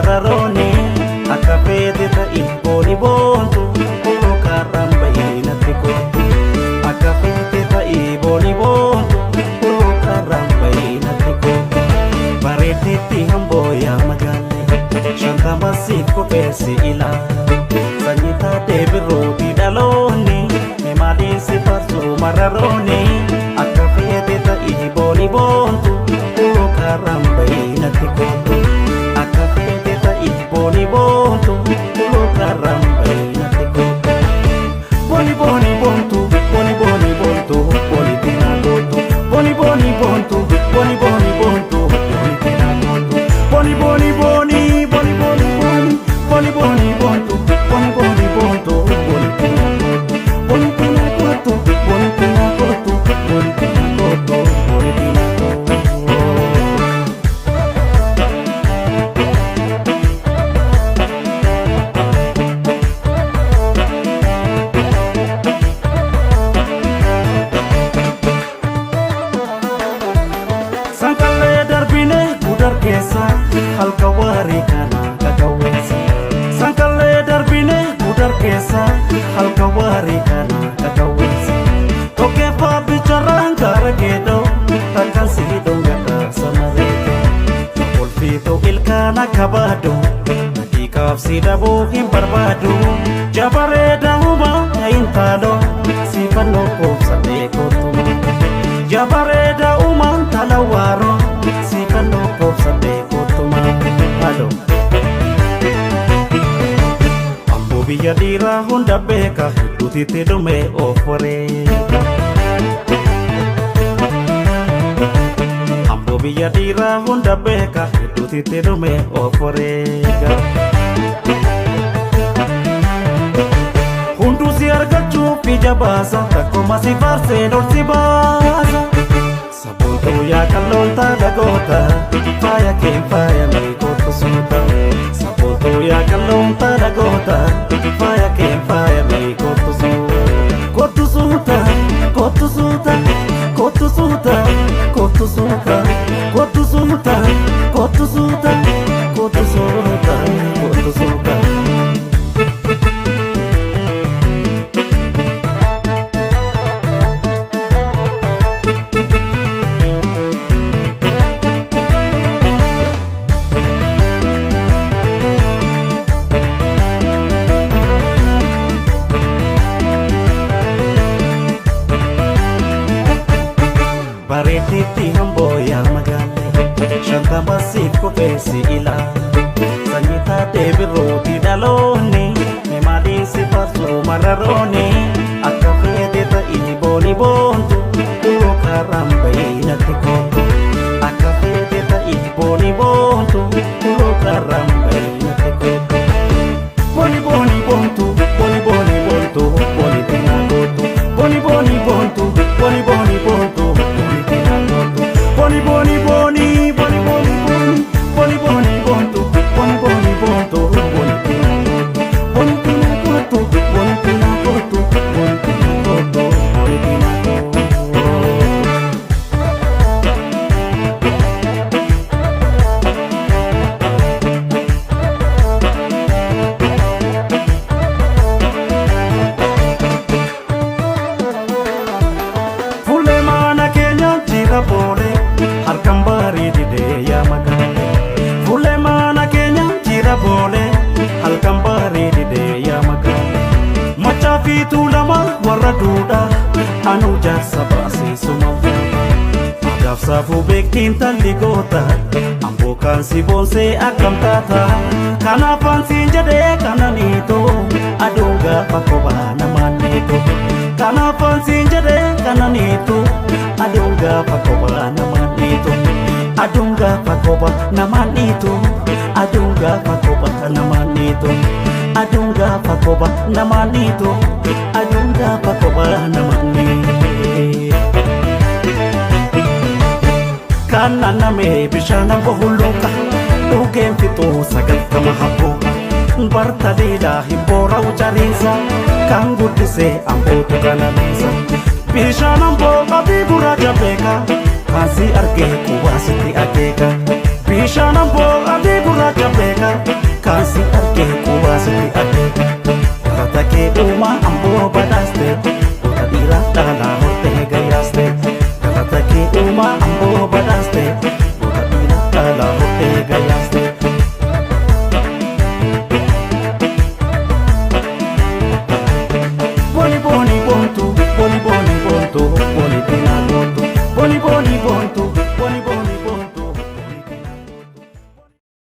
mararoni akka fete ta'i boni bontu olo karamba inatti kotu akka fete ta'i boni bontu olo karamba inatti kotu bareedetti hamboya magalle shantama sikko persi ila sanyita debirooti dhalonni mimaliin si farsu mararoni akka fete ta'i boni bontu olo karamba inatti kotu akka fete ta'i boni bontu olo karamba inatti kotu boni boni bontu boni boni bontu boni tina kotu boni boni bontu boni boni bontu boni tina kotu boni boni boni boni boni boni boni boni bontu boni boni bontu boni tina kotu boni tina kotu boni tina kotu boni tina kotu boni tina kotu. Sankalle darbine gudar keessa halka warii kana kakawweessa sankalle darbine gudar keessa halka warii kana kakawweessa tokkeeffa bicharraan gara geedoo takkan siidoo gadha samareete olfiitoo ilkaana kabaadoo daqiiqaaf si dhabuu hin barbaadu jabareeda humaa intaaloo siifannoo koobsadhee kootuma jabareeda umaan talawaro siifannoo koobsadhee kootuma halo amboo biyya dhiiraa hunda beeka hedduutitti dhume of wareega amboo biyya dhiiraa hunda beeka hedduutitti dhume of wareega hundu si argachuuf ija baasa takkuma si faarsee ol si baasa sabootuu yaa qalloonta dhagoota faaya keen faayamee kottu suuta sabootuu yaa qalloonta dhagoota faaya keen faayamee kottu suuta kottu suuta kottu suuta kottu suuta kottu suuta kottu suuta kottu suuta kottu suuta kottu suuta. Bareedetti hamboya magalle shantama sikko persi ila sanyita debirooti dhalonni mimaliin si farsu mararoni akka fete ta'i boni bontu olo karamba inatti kotu akka fete ta'i boni bontu olo karamba inatti kotu boni boni bontu boni boni bontu boni tina kotu boni boni bontu boni boni bontu boni boni boni boni boni boni boni bontu boni boni bontu boni tina kotu boni tina kotu boni tina kotu boni tina kotu fulle mana keenya jira boole harkan bareedidee yaa magalle fulle mana keenya jira boole halkan bareedidee yaa magalle machaa fi tuulama warra duudhaa anu jaarsa baasiisuma adaaf saafuu beektiin talli goota amboo kaan si boonsee akkam taata kanaafaan siin jedhee kananiitoo aduun gaafa kophaa namaan niitoo kanaafaan siin jedhee kananiitoo aduun gaafa kophaa namaan niitoo aduun gaafa kophaa namaan niitoo aduun gaafa kophaa namaan niitoo aduun gaafa kophaa namaan niitoo aduun gaafa kophaa namaan niitoo kana name bishana bohuluka dhugeen fixuu sagaltama habboo barta dhiidhaa hibboora ucariisa kan guddisee ambootu kananiisa bishaan amboo qabii gurraacha beeka kan si argee qubaasitti akeeka bishaan amboo qabii gurraacha beeka sitti adde galata kee uumaa amboo badhaaste goota dhiiraaf dhalaa hortee gayyaaste galata kee uumaa amboo badhaaste